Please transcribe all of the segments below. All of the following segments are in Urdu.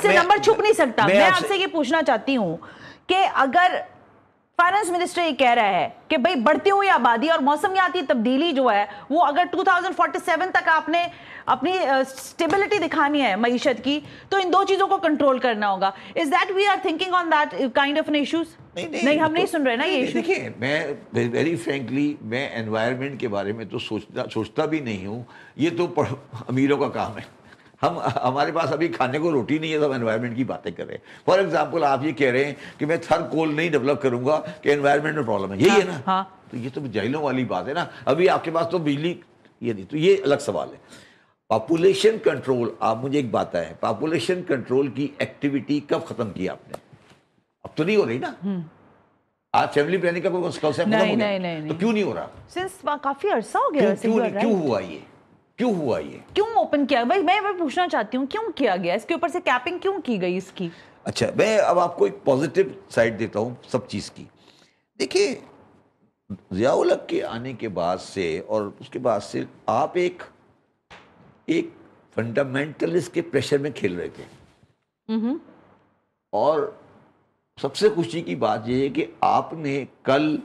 سے نمبر چھپ نہیں سکتا. میں آپ سے یہ پوچھنا چاہتی ہوں کہ اگر فائنانس منسٹر یہ کہہ رہا ہے کہ بھئی بڑھتی ہوئی آبادی اور موسمیاتی تبدیلی جو ہے وہ اگر 2047 تک آپ نے اپنی سٹیبلٹی دکھانی ہے معیشت کی تو ان دو چیزوں کو کنٹرول کرنا ہوگا. Is that we are thinking on that kind of an issues? نہیں ہم نہیں سن رہے نا یہ ایشو. دیکھیں میں ویری فرینکلی میں انوائرمنٹ کے بارے میں تو سوچتا بھی نہیں ہوں. یہ تو امیروں کا کام ہے. ہمارے پاس ابھی کھانے کو روٹی نہیں ہے تو ہم انوائرمنٹ کی باتیں کر رہے ہیں. فار ایگزامپل آپ یہ کہہ رہے ہیں کہ میں تھر کول نہیں ڈیولپ کروں گا کہ انوائرمنٹ میں پرابلم ہے. یہی ہے نا. تو یہ تو جاہلوں والی بات ہے نا. ابھی آپ کے پاس تو بجلی یہ نہیں. تو یہ الگ سوال ہے. پاپولیشن کنٹرول, آپ مجھے ایک بات ہے, پاپولیشن کنٹرول کی ایکٹیویٹی کب ختم کی آپ نے؟ اب تو نہیں ہو رہی نا. آج فیملی پلاننگ کا کوئی کانسیپٹ ختم ہو گیا تو کیوں نہیں ہو رہا؟ سنس کافی عرصہ ہو گیا. کیوں ہوا یہ؟ کیوں ہوا یہ؟ کیوں اوپن کیا؟ بھائی میں پوچھنا چاہتی ہوں کیوں کیا گیا اس کے اوپر سے کیپنگ کیوں کی گئی اس کی؟ اچھا میں اب آپ کو ایک پازیٹیو سائڈ دیتا ہوں سب چیز کی. دیکھیے ضیاء الحق کے آنے کے بعد سے اور اس کے بعد سے آپ ایک فنڈامنٹلسٹ کے پریشر میں کھیل رہے تھے. اور سب سے خوشی کی بات یہ ہے کہ آپ نے کل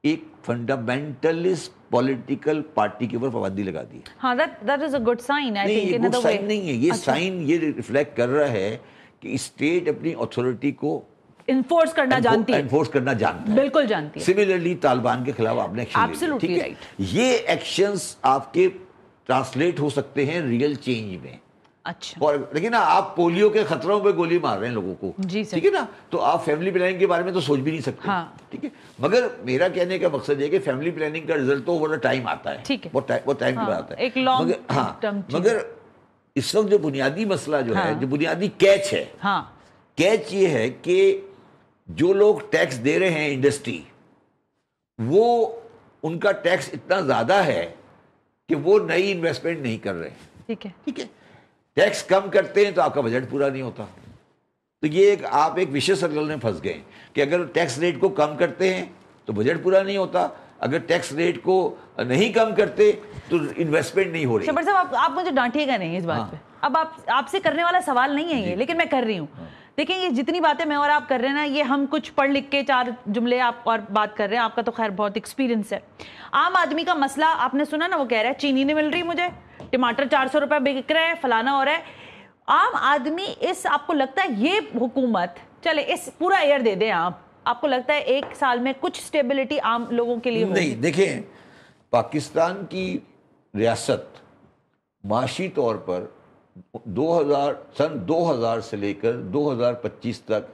ایک فنڈامنٹلسٹ پولیٹیکل پارٹی کے اوپر پابندی لگا دی. ہاں that is a good sign. I think یہ گڈ سائن نہیں ہے. یہ سائن یہ ریفلیکٹ کر رہا ہے کہ اسٹیٹ اپنی اتھارٹی کو انفورس کرنا جانتی ہے. انفورس کرنا جانتا ہے. بالکل جانتی ہے. سملرلی طالبان کے خلاف آپ نے ایکشن لیا. ٹھیک ہے. یہ ایکشنز آپ کے ٹرانسلیٹ ہو سکتے ہیں ریئل چینج میں. اچھا لیکن نا آپ پولیو کے خطروں پہ گولی مار رہے ہیں لوگوں کو. ٹھیک ہے نا. تو آپ فیملی پلاننگ کے بارے میں تو سوچ بھی نہیں سکتے. ٹھیک ہے. مگر میرا کہنے کا مقصد یہ کہ فیملی پلاننگ کا رزلٹ تو اوور ٹائم آتا ہے. وہ ٹائم کے بعد آتا ہے. مگر اس وقت جو بنیادی مسئلہ جو ہے, جو بنیادی کیچ ہے, کیچ یہ ہے کہ جو لوگ ٹیکس دے رہے ہیں انڈسٹری, وہ ان کا ٹیکس اتنا زیادہ ہے کہ وہ نئی انویسٹمنٹ نہیں کر رہے. ٹھیک ہے. ٹھیک ہے. ٹیکس کم کرتے ہیں تو آپ کا بجٹ پورا نہیں ہوتا. تو یہ آپ ایک وشیش سرکل میں پھنس گئے کہ اگر ٹیکس ریٹ کو کم کرتے ہیں تو بجٹ پورا نہیں ہوتا, اگر ٹیکس ریٹ کو نہیں کم کرتے تو انویسٹمنٹ نہیں ہو رہی. شبر صاحب آپ مجھے ڈانٹیے گا نہیں اس بات پہ. اب آپ سے کرنے والا سوال نہیں ہے یہ, لیکن میں کر رہی ہوں. دیکھیں یہ جتنی باتیں میں اور آپ کر رہے ہیں نا, یہ ہم کچھ پڑھ لکھ کے 4 جملے آپ اور بات کر رہے ہیں. آپ کا تو خیر بہت ایکسپیرینس ہے. عام آدمی کا مسئلہ آپ نے سنا نا, وہ کہہ رہا ہے چینی نہیں مل رہی مجھے, ٹماٹر 400 روپے بک رہے ہیں, فلانا ہو رہا ہے. عام آدمی آپ کو لگتا ہے یہ حکومت چلے اس پورا ایئر دے دیں, آپ کو لگتا ہے 1 سال میں کچھ سٹیبلٹی عام لوگوں کے لیے ہوگی؟ نہیں. دیکھیں پاکستان کی ریاست معاشی طور پر سن 2000 سے لے کر 2025 تک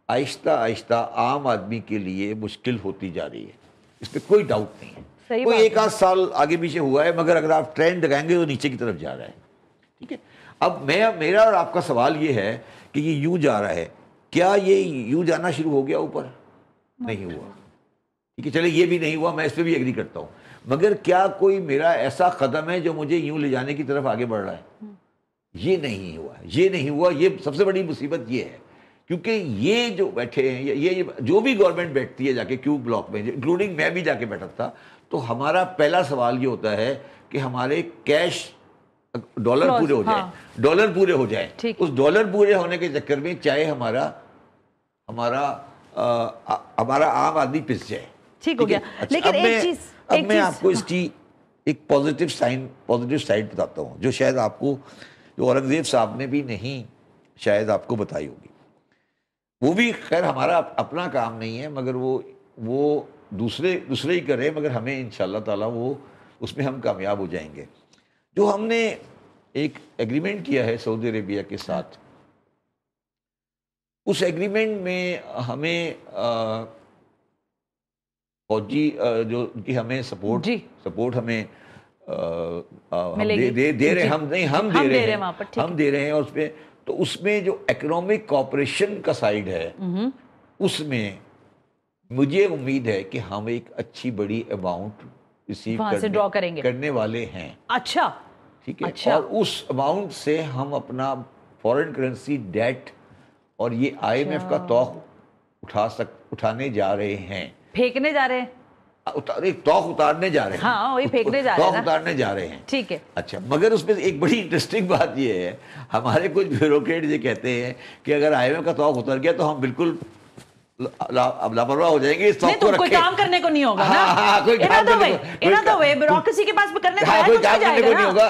آہستہ آہستہ عام آدمی کے لیے مشکل ہوتی جا رہی ہے. اس پہ کوئی ڈاؤٹ نہیں ہے. کوئی 1 آدھ سال آگے پیچھے ہوا ہے, مگر اگر آپ ٹرینڈ لگائیں گے تو نیچے کی طرف جا رہا ہے. ٹھیک ہے. اب میرا اور آپ کا سوال یہ ہے کہ یہ یوں جا رہا ہے, کیا یہ یوں جانا شروع ہو گیا اوپر؟ نہیں ہوا. ٹھیک ہے. چلے یہ بھی نہیں ہوا, میں اس پہ بھی ایگری کرتا ہوں. مگر کیا کوئی میرا ایسا قدم ہے جو مجھے یوں لے جانے کی طرف آگے بڑھ رہا ہے؟ یہ نہیں ہوا. یہ نہیں ہوا. یہ سب سے بڑی مصیبت یہ ہے, کیونکہ یہ جو بیٹھے ہیں, یہ جو بھی گورنمنٹ بیٹھتی ہے جا کے کیو بلاک میں, انکلوڈنگ میں بھی جا کے بیٹھا تھا, تو ہمارا پہلا سوال یہ ہوتا ہے کہ ہمارے کیش ڈالر پورے ہو جائیں. ڈالر پورے ہو جائیں. اس ڈالر پورے ہونے کے چکر میں چاہے ہمارا عام آدمی پس جائے. ٹھیک ہو گیا. لیکن ایک چیز اب میں آپ کو اس کی ایک پازیٹیو سائڈ بتاتا ہوں, جو شاید آپ کو, جو اورنگزیب صاحب نے بھی نہیں شاید آپ کو بتائی ہوگی. وہ بھی خیر ہمارا اپنا کام نہیں ہے, مگر وہ دوسرے ہی کر رہے ہیں, مگر ہمیں انشاءاللہ تعالیٰ وہ اس میں ہم کامیاب ہو جائیں گے. جو ہم نے ایک ایگریمنٹ کیا ہے سعودی عربیہ کے ساتھ, اس ایگریمنٹ میں ہمیں فوجی جو کی ہمیں سپورٹ ہمیں دے رہے ہیں, ہم دے رہے ہیں. اور اس پہ تو اس میں جو اکنامک کوآپریشن کا سائیڈ ہے, اس میں مجھے امید ہے کہ ہم ایک اچھی بڑی اماؤنٹ ریسیو کرنے والے ہیں. اچھا. ٹھیک ہے. اور اس اماؤنٹ سے ہم اپنا فورن کرنسی ڈیٹ اور یہ IMF کا توق اٹھانے جا رہے ہیں. پھینکنے جا رہے ہیں. توق اتارنے جا رہے ہیں. ہاں وہی پھینکنے جا رہے ہیں, توق اتارنے جا رہے ہیں. ٹھیک ہے. اچھا, مگر اس میں ایک بڑی انٹرسٹنگ بات یہ ہے, ہمارے کچھ بیوروکریٹ یہ کہتے ہیں کہ اگر آئی ایم ایف کا توق اتر گیا تو ہم بالکل اب لاپرواہ ہو جائیں گے, اس توق کو رکھیں. کوئی کام کرنے کو نہیں ہوگا نا, کوئی کام کرنے کو بیوروکریسی کے پاس کرنے کو نہیں ہوگا.